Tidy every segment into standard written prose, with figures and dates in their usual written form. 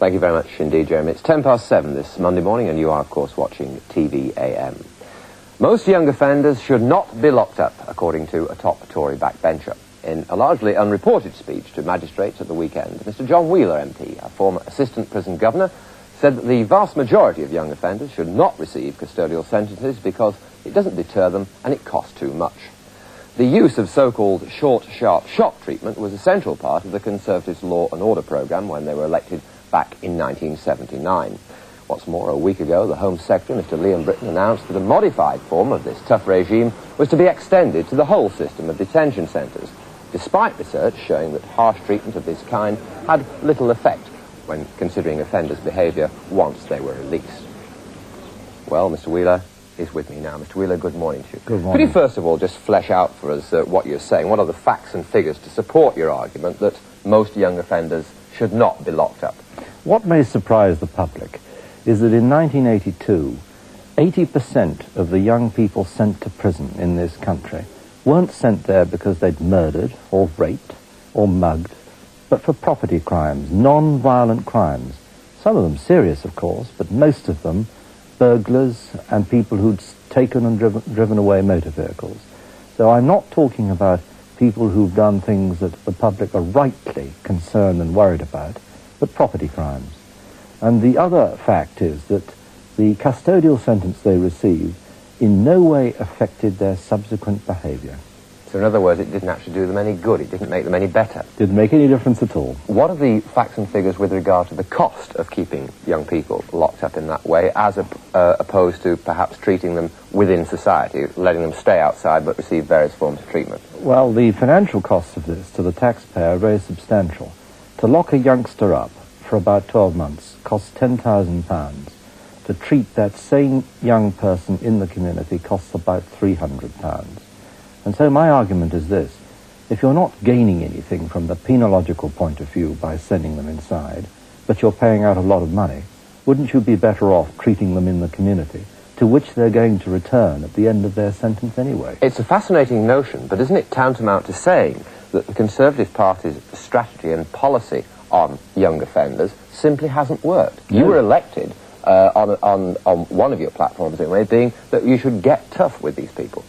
Thank you very much indeed, Jeremy. It's 7:10 this Monday morning, and you are, of course, watching TV AM. Most young offenders should not be locked up, according to a top Tory backbencher. In a largely unreported speech to magistrates at the weekend, Mr. John Wheeler MP, a former assistant prison governor, said that the vast majority of young offenders should not receive custodial sentences because it doesn't deter them and it costs too much. The use of so-called short, sharp shock treatment was a central part of the Conservatives' Law and Order programme when they were elected back in 1979. What's more, a week ago, the Home Secretary, Mr. Willie Whitelaw, announced that a modified form of this tough regime was to be extended to the whole system of detention centres, despite research showing that harsh treatment of this kind had little effect when considering offenders' behaviour once they were released. Well, Mr. Wheeler is with me now. Mr. Wheeler, good morning to you. Good morning. Could you first of all just flesh out for us what you're saying? What are the facts and figures to support your argument that most young offenders should not be locked up? What may surprise the public is that in 1982, 80% of the young people sent to prison in this country weren't sent there because they'd murdered or raped or mugged, but for property crimes, non-violent crimes. Some of them serious, of course, but most of them burglars and people who'd taken and driven away motor vehicles. So I'm not talking about people who've done things that the public are rightly concerned and worried about, but property crimes. And the other fact is that the custodial sentence they received in no way affected their subsequent behaviour. So in other words, it didn't actually do them any good, it didn't make them any better. Didn't make any difference at all. What are the facts and figures with regard to the cost of keeping young people locked up in that way, as opposed to perhaps treating them within society, letting them stay outside but receive various forms of treatment? Well, the financial costs of this to the taxpayer are very substantial. To lock a youngster up for about 12 months costs £10,000. To treat that same young person in the community costs about £300. And so my argument is this: if you're not gaining anything from the penological point of view by sending them inside, but you're paying out a lot of money, wouldn't you be better off treating them in the community, to which they're going to return at the end of their sentence anyway? It's a fascinating notion, but isn't it tantamount to saying that the Conservative Party's strategy and policy on young offenders simply hasn't worked? No. You were elected on one of your platforms, anyway, being that you should get tough with these people.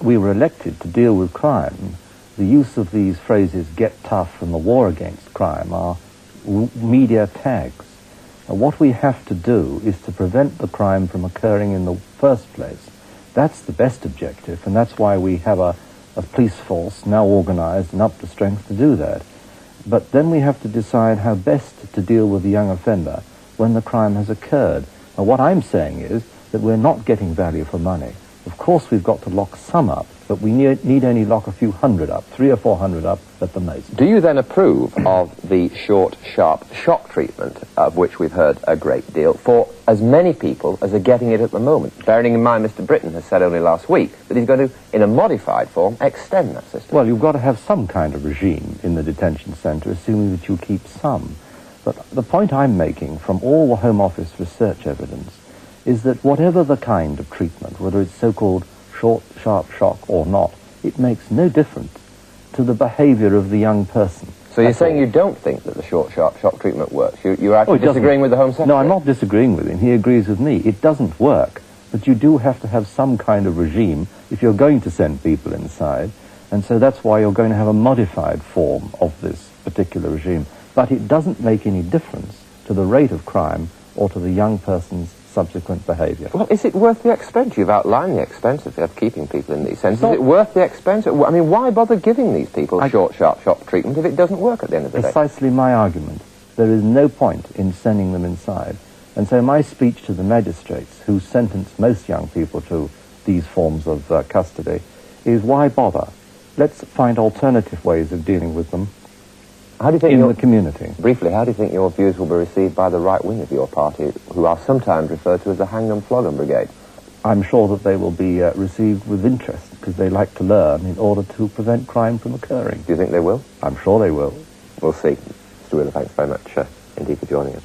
We were elected to deal with crime. The use of these phrases, get tough and the war against crime, are media tags. And what we have to do is to prevent the crime from occurring in the first place. That's the best objective, and that's why we have a police force now organised and up to strength to do that. But then we have to decide how best to deal with the young offender when the crime has occurred. And what I'm saying is that we're not getting value for money. Of course we've got to lock some up, but we need only lock a few hundred up, 300 or 400 up at the most. Do you then approve of the short, sharp shock treatment, of which we've heard a great deal, for as many people as are getting it at the moment? Bearing in mind Mr. Britton has said only last week that he's going to, in a modified form, extend that system. Well, you've got to have some kind of regime in the detention centre, assuming that you keep some. But the point I'm making from all the Home Office research evidence is that whatever the kind of treatment, whether it's so-called short, sharp shock or not, it makes no difference to the behaviour of the young person. So you're saying you don't think that the short, sharp shock treatment works? You're actually disagreeing with the Home Secretary? No, I'm not disagreeing with him. He agrees with me. It doesn't work. But you do have to have some kind of regime if you're going to send people inside. And so that's why you're going to have a modified form of this particular regime. But it doesn't make any difference to the rate of crime or to the young person's subsequent behaviour. Well, is it worth the expense? You've outlined the expense of keeping people in these centres. Is it worth the expense? I mean, why bother giving these people short, sharp shock treatment if it doesn't work at the end of the day? Precisely my argument. There is no point in sending them inside. And so my speech to the magistrates who sentence most young people to these forms of custody is, why bother? Let's find alternative ways of dealing with them. How do you think in the community? Briefly, how do you think your views will be received by the right wing of your party, who are sometimes referred to as the Hang 'em Flog 'em Brigade? I'm sure that they will be received with interest, because they like to learn in order to prevent crime from occurring. Do you think they will? I'm sure they will. We'll see. Mr. Wheeler, thanks very much indeed for joining us.